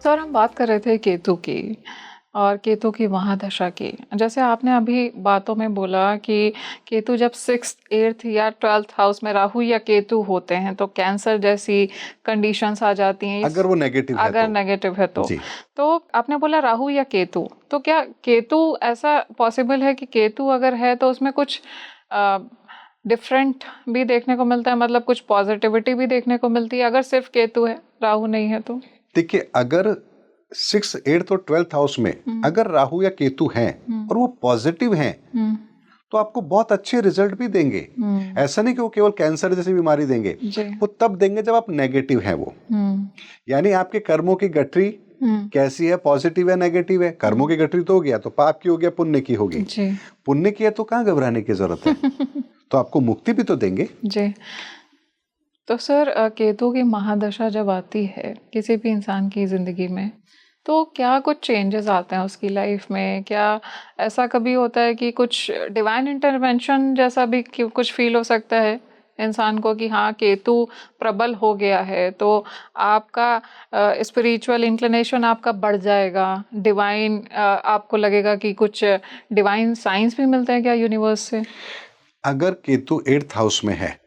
Sir हम बात कर रहे थे केतु की और केतु की महादशा की। जैसे आपने अभी बातों में बोला कि केतु जब 6th 8th या 12th हाउस में राहु या केतु होते हैं तो कैंसर जैसी कंडीशंस आ जाती हैं। अगर वो नेगेटिव है अगर तो नेगेटिव है जी। तो आपने बोला राहु या केतु, तो क्या केतु ऐसा पॉसिबल है कि केतु अगर है तो उसमें कुछ डिफरेंट भी देखने को मिलता है, मतलब कुछ पॉजिटिविटी भी देखने को मिलती है अगर सिर्फ केतु है, राहु नहीं है तो? देखिए, अगर 6th 8th और 12th हाउस में अगर राहु या केतु हैं और वो पॉजिटिव हैं तो आपको बहुत अच्छे रिजल्ट भी देंगे। ऐसा नहीं कि वो केवल कैंसर जैसी बीमारी देंगे, वो तब देंगे जब आप नेगेटिव हैं। वो यानी आपके कर्मों की गठरी कैसी है, पॉजिटिव है नेगेटिव है। कर्मों की गठरी तो हो गया तो पाप की हो गया, पुण्य की होगी। पुण्य की है तो कहाँ घबराने की जरूरत है। तो आपको मुक्ति भी तो देंगे जी। तो सर केतु की महादशा जब आती है किसी भी इंसान की जिंदगी में तो क्या कुछ चेंजेस आते हैं उसकी लाइफ में? क्या ऐसा कभी होता है कि कुछ डिवाइन इंटरवेंशन जैसा भी कुछ फील हो सकता है इंसान को कि हाँ केतु प्रबल हो गया है तो आपका स्पिरिचुअल इंक्लिनेशन आपका बढ़ जाएगा, डिवाइन आपको लगेगा कि कुछ डिवाइन साइंस भी मिलते हैं क्या यूनिवर्स से? अगर केतु 8th हाउस में है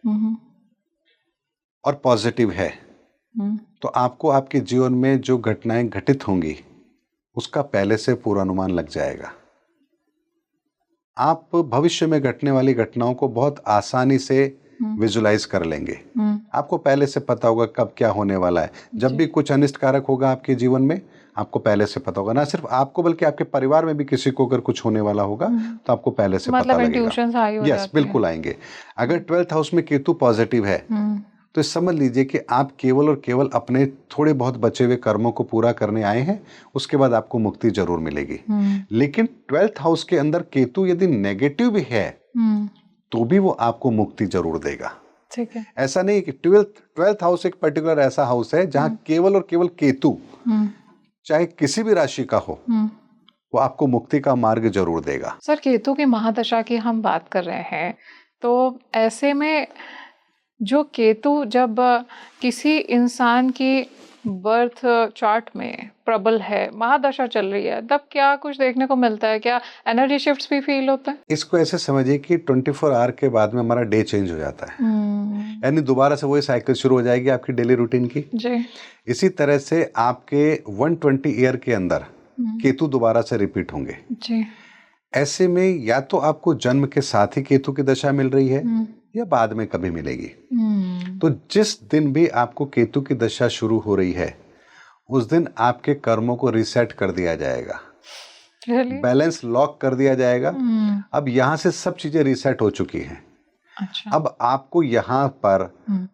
और पॉजिटिव है तो आपको आपके जीवन में जो घटनाएं घटित होंगी उसका पहले से पूर्वानुमान लग जाएगा। आप भविष्य में घटने वाली घटनाओं को बहुत आसानी से विजुलाइज कर लेंगे। आपको पहले से पता होगा कब क्या होने वाला है। जब भी कुछ अनिष्ट कारक होगा आपके जीवन में आपको पहले से पता होगा। ना सिर्फ आपको बल्कि आपके परिवार में भी किसी को अगर कुछ होने वाला होगा तो आपको पहले से पता लगेगा। यस, बिल्कुल आएंगे। अगर 12th हाउस में केतु पॉजिटिव है तो समझ लीजिए कि आप केवल और केवल अपने थोड़े बहुत बचे हुए कर्मों को पूरा करने आए हैं, उसके बाद आपको मुक्ति जरूर मिलेगी। लेकिन 12th हाउस के अंदर केतु यदि नेगेटिव भी है तो भी वो आपको मुक्ति जरूर देगा। ठीक है। ऐसा नहीं कि 12th हाउस एक पर्टिकुलर ऐसा हाउस है जहां केवल और केवल केतु चाहे किसी भी राशि का हो वो आपको मुक्ति का मार्ग जरूर देगा। सर केतु की महादशा की हम बात कर रहे हैं तो ऐसे में जो केतु जब किसी इंसान की बर्थ चार्ट में प्रबल है, महादशा चल रही है, तब क्या कुछ देखने को मिलता है? क्या एनर्जी शिफ्ट्स भी फील होता है? इसको ऐसे समझिए कि 24 आवर के बाद में हमारा डे चेंज हो जाता है। यानी दोबारा से वही साइकिल शुरू हो जाएगी आपकी डेली रूटीन की। जी। इसी तरह से आपके 120 ईयर के अंदर केतु दोबारा से रिपीट होंगे। जी। ऐसे में या तो आपको जन्म के साथ ही केतु की दशा मिल रही है या बाद में कभी मिलेगी। तो जिस दिन भी आपको केतु की दशा शुरू हो रही है उस दिन आपके कर्मों को रीसेट कर दिया जाएगा। बैलेंस लॉक कर दिया जाएगा। अब यहां से सब चीजें रीसेट हो चुकी हैं। अच्छा। अब आपको यहाँ पर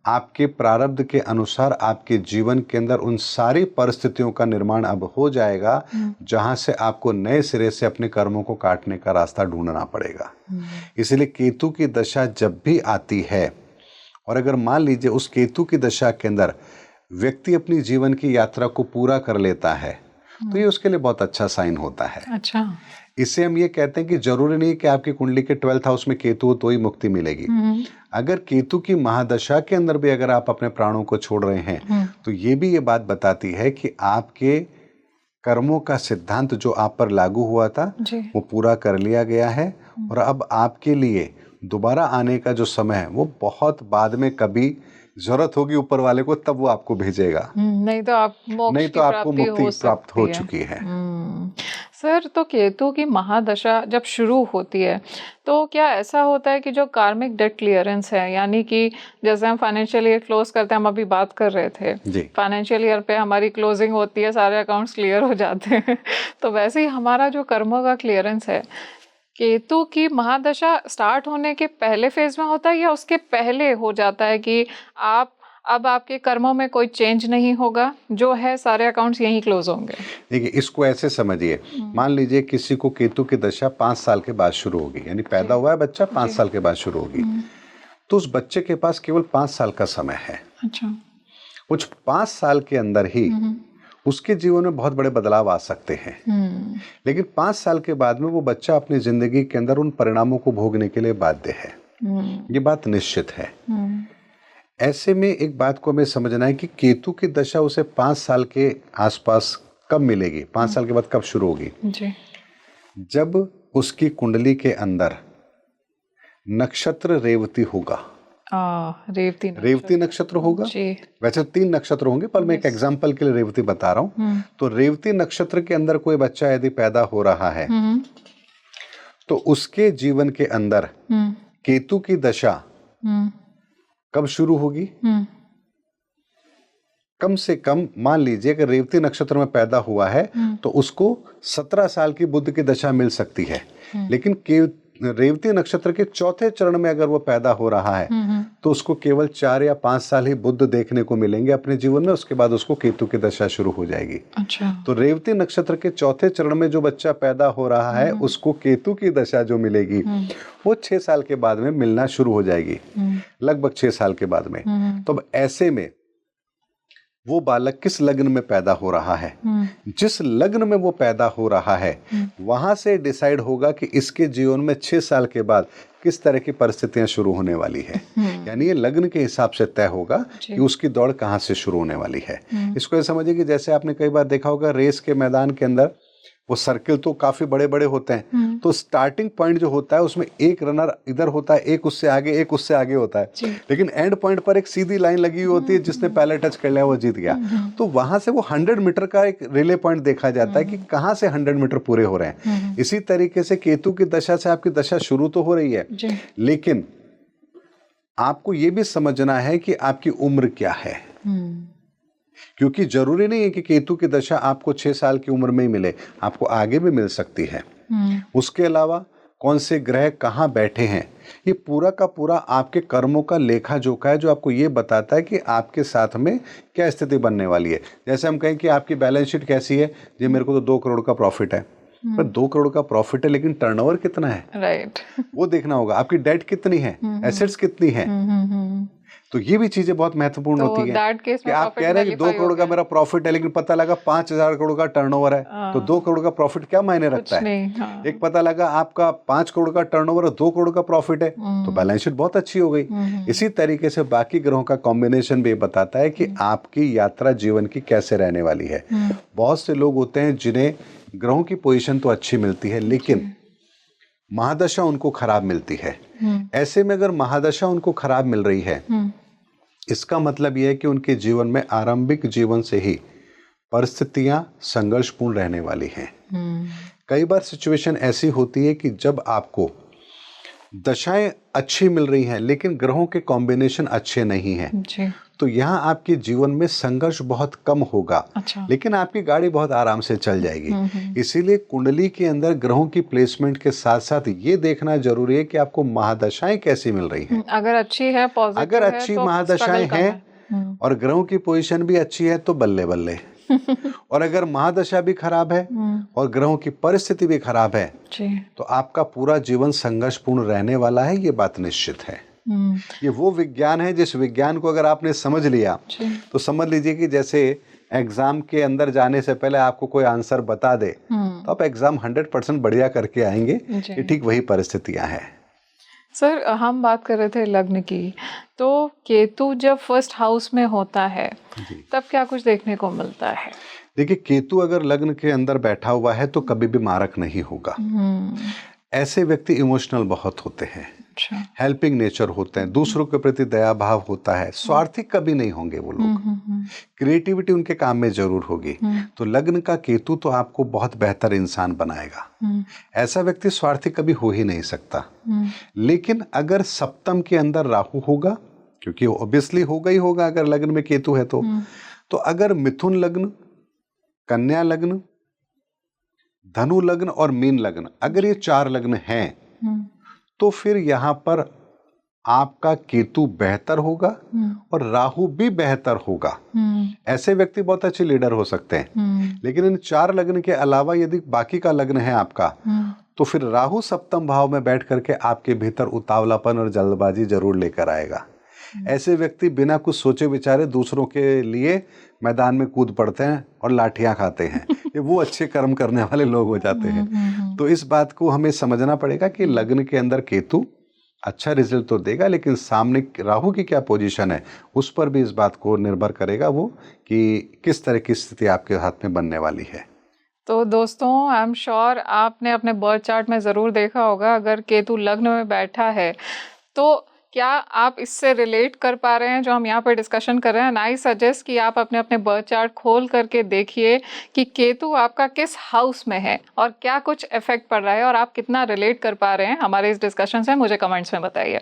आपके प्रारब्ध के अनुसार आपके जीवन के अंदर उन सारी परिस्थितियों का निर्माण अब हो जाएगा जहां से आपको नए सिरे से अपने कर्मों को काटने का रास्ता ढूंढना पड़ेगा। इसलिए केतु की दशा जब भी आती है और अगर मान लीजिए उस केतु की दशा के अंदर व्यक्ति अपनी जीवन की यात्रा को पूरा कर लेता है तो ये उसके लिए बहुत अच्छा साइन होता है। अच्छा। इससे हम ये कहते हैं कि जरूरी नहीं कि आपकी कुंडली के 12th हाउस में केतु हो तो ही मुक्ति मिलेगी। अगर केतु की महादशा के अंदर भी अगर आप अपने प्राणों को छोड़ रहे हैं तो ये भी ये बात बताती है कि आपके कर्मों का सिद्धांत जो आप पर लागू हुआ था वो पूरा कर लिया गया है और अब आपके लिए दोबारा आने का जो समय है वो बहुत बाद में कभी जरूरत होगी ऊपर वाले को तब वो आपको भेजेगा। नहीं तो आपको मुक्ति प्राप्त हो चुकी है। सर तो केतु की महादशा जब शुरू होती है तो क्या ऐसा होता है कि जो कार्मिक डेट क्लियरेंस है, यानी कि जैसे हम फाइनेंशियल ईयर क्लोज करते हैं, हम अभी बात कर रहे थे फाइनेंशियल ईयर पे हमारी क्लोजिंग होती है, सारे अकाउंट्स क्लियर हो जाते हैं तो वैसे ही हमारा जो कर्मों का क्लियरेंस है केतु की महादशा स्टार्ट होने के पहले फेज में होता है या उसके पहले हो जाता है कि अब आपके कर्मों में कोई चेंज नहीं होगा, जो है सारे अकाउंट्स यहीं क्लोज होंगे? देखिए, इसको ऐसे समझिए, मान लीजिए किसी को केतु की दशा 5 साल के बाद शुरू होगी, यानी पैदा हुआ है बच्चा 5 साल के बाद शुरू होगी, तो उस बच्चे के पास केवल 5 साल का समय है। अच्छा। कुछ 5 साल के अंदर ही उसके जीवन में बहुत बड़े बदलाव आ सकते हैं। लेकिन 5 साल के बाद में वो बच्चा अपनी जिंदगी के अंदर उन परिणामों को भोगने के लिए बाध्य है। ये बात निश्चित है। ऐसे में एक बात को हमें समझना है कि केतु की दशा उसे 5 साल के आसपास कब मिलेगी, 5 साल के बाद कब शुरू होगी? जी। जब उसकी कुंडली के अंदर नक्षत्र रेवती होगा। रेवती नक्षत्र होगा। वैसे 3 नक्षत्र होंगे पर मैं एक एग्जांपल के लिए रेवती बता रहा हूं। तो रेवती नक्षत्र के अंदर कोई बच्चा यदि पैदा हो रहा है तो उसके जीवन के अंदर केतु की दशा कब शुरू होगी? कम से कम मान लीजिए कि रेवती नक्षत्र में पैदा हुआ है तो उसको 17 साल की बुध की दशा मिल सकती है। लेकिन रेवती नक्षत्र के चौथे चरण में अगर वो पैदा हो रहा है तो उसको केवल 4 या 5 साल ही बुध देखने को मिलेंगे अपने जीवन में, उसके बाद उसको केतु की दशा शुरू हो जाएगी। अच्छा। तो रेवती नक्षत्र के चौथे चरण में जो बच्चा पैदा हो रहा है उसको केतु की दशा जो मिलेगी वो 6 साल के बाद में मिलना शुरू हो जाएगी, लगभग 6 साल के बाद में। तो अब ऐसे में वो बालक किस लग्न में पैदा हो रहा है, जिस लग्न में वो पैदा हो रहा है वहां से डिसाइड होगा कि इसके जीवन में 6 साल के बाद किस तरह की परिस्थितियां शुरू होने वाली है। यानी ये लग्न के हिसाब से तय होगा कि उसकी दौड़ कहां से शुरू होने वाली है। इसको ये समझिए कि जैसे आपने कई बार देखा होगा रेस के मैदान के अंदर वो सर्किल तो काफी बड़े बड़े होते हैं, तो स्टार्टिंग पॉइंट जो होता है उसमें एक रनर इधर होता है, एक उससे आगे होता है, लेकिन एंड पॉइंट पर एक सीधी लाइन लगी हुई होती है, जिसने पहले टच कर लिया वो जीत गया। तो वहां से वो 100 मीटर का एक रिले पॉइंट देखा जाता है कि कहां से 100 मीटर पूरे हो रहे हैं। इसी तरीके से केतु की दशा से आपकी दशा शुरू तो हो रही है, लेकिन आपको ये भी समझना है कि आपकी उम्र क्या है, क्योंकि जरूरी नहीं है कि केतु की दशा आपको 6 साल की उम्र में ही मिले, आपको आगे भी मिल सकती है। उसके अलावा कौन से ग्रह कहाँ बैठे हैं, ये पूरा का पूरा आपके कर्मों का लेखा जोखा है, जो आपको ये बताता है कि आपके साथ में क्या स्थिति बनने वाली है। जैसे हम कहें कि आपकी बैलेंस शीट कैसी है, जी मेरे को तो 2 करोड़ का प्रॉफिट है, पर 2 करोड़ का प्रॉफिट है लेकिन टर्नओवर कितना है, राइट, वो देखना होगा। आपकी डेट कितनी है, एसेट्स कितनी है, तो ये भी चीजें बहुत महत्वपूर्ण होती हैं कि आप कह रहे हैं कि 2 करोड़ का मेरा प्रॉफिट है लेकिन पता लगा 5,000 करोड़ का टर्नओवर है, तो 2 करोड़ का प्रॉफिट क्या मायने रखता है। एक पता लगा आपका 5 करोड़ का टर्नओवर और 2 करोड़ का प्रॉफिट है, तो बैलेंस शीट बहुत अच्छी हो गई। इसी तरीके से बाकी ग्रहों का कॉम्बिनेशन भी बताता है कि आपकी यात्रा जीवन की कैसे रहने वाली है। बहुत से लोग होते हैं जिन्हें ग्रहों की पोजीशन तो अच्छी मिलती है लेकिन महादशा उनको खराब मिलती है। ऐसे में अगर महादशा उनको खराब मिल रही है, इसका मतलब यह है कि उनके जीवन में आरंभिक जीवन से ही परिस्थितियां संघर्षपूर्ण रहने वाली हैं। कई बार सिचुएशन ऐसी होती है कि जब आपको दशाएं अच्छी मिल रही हैं लेकिन ग्रहों के कॉम्बिनेशन अच्छे नहीं हैं, तो यहाँ आपके जीवन में संघर्ष बहुत कम होगा। अच्छा। लेकिन आपकी गाड़ी बहुत आराम से चल जाएगी। इसीलिए कुंडली के अंदर ग्रहों की प्लेसमेंट के साथ साथ ये देखना जरूरी है कि आपको महादशाएं कैसी मिल रही हैं। अगर अच्छी है, पॉजिटिव अगर अच्छी तो महादशाएं हैं और ग्रहों की पोजीशन भी अच्छी है तो बल्ले बल्ले और अगर महादशा भी खराब है और ग्रहों की परिस्थिति भी खराब है तो आपका पूरा जीवन संघर्षपूर्ण रहने वाला है, ये बात निश्चित है। ये वो विज्ञान है जिस विज्ञान को अगर आपने समझ लिया तो समझ लीजिए कि जैसे एग्जाम के अंदर जाने से पहले आपको कोई आंसर बता दे तो आप एग्जाम 100% बढ़िया करके आएंगे कि ठीक वही परिस्थितियां हैं। सर, हम बात कर रहे थे लग्न की, तो केतु जब फर्स्ट हाउस में होता है तब क्या कुछ देखने को मिलता है? देखिए, केतु अगर लग्न के अंदर बैठा हुआ है तो कभी भी मारक नहीं होगा। ऐसे व्यक्ति इमोशनल बहुत होते हैं, हेल्पिंग नेचर होते हैं, दूसरों के प्रति दया भाव होता है, स्वार्थी कभी नहीं होंगे वो लोग। क्रिएटिविटी उनके काम में जरूर होगी। तो लग्न का केतु तो आपको बहुत बेहतर इंसान बनाएगा। ऐसा व्यक्ति स्वार्थी कभी हो ही नहीं सकता। लेकिन अगर सप्तम के अंदर राहु होगा, क्योंकि ऑब्वियसली होगा ही होगा अगर लग्न में केतु है तो अगर मिथुन लग्न, कन्या लग्न, धनु लग्न और मीन लग्न, अगर ये 4 लग्न हैं तो फिर यहाँ पर आपका केतु बेहतर होगा और राहु भी बेहतर होगा। ऐसे व्यक्ति बहुत अच्छे लीडर हो सकते हैं। लेकिन इन 4 लग्न के अलावा यदि बाकी का लग्न है आपका तो फिर राहु सप्तम भाव में बैठ करके आपके भीतर उतावलापन और जल्दबाजी जरूर लेकर आएगा। ऐसे व्यक्ति बिना कुछ सोचे विचारे दूसरों के लिए मैदान में कूद पड़ते हैं और लाठियां खाते हैं। ये वो अच्छे कर्म करने वाले लोग हो जाते हैं। तो इस बात को हमें समझना पड़ेगा कि लग्न के अंदर केतु अच्छा रिजल्ट तो देगा, लेकिन सामने राहु की क्या पोजीशन है उस पर भी इस बात को निर्भर करेगा वो कि किस तरह की स्थिति आपके हाथ में बनने वाली है। तो दोस्तों, आई एम श्योर आपने अपने बर्थ चार्ट में ज़रूर देखा होगा, अगर केतु लग्न में बैठा है तो क्या आप इससे रिलेट कर पा रहे हैं जो हम यहाँ पे डिस्कशन कर रहे हैं। आई सजेस्ट कि आप अपने अपने बर्थ चार्ट खोल करके देखिए कि केतु आपका किस हाउस में है और क्या कुछ इफेक्ट पड़ रहा है और आप कितना रिलेट कर पा रहे हैं हमारे इस डिस्कशन से। मुझे कमेंट्स में बताइए।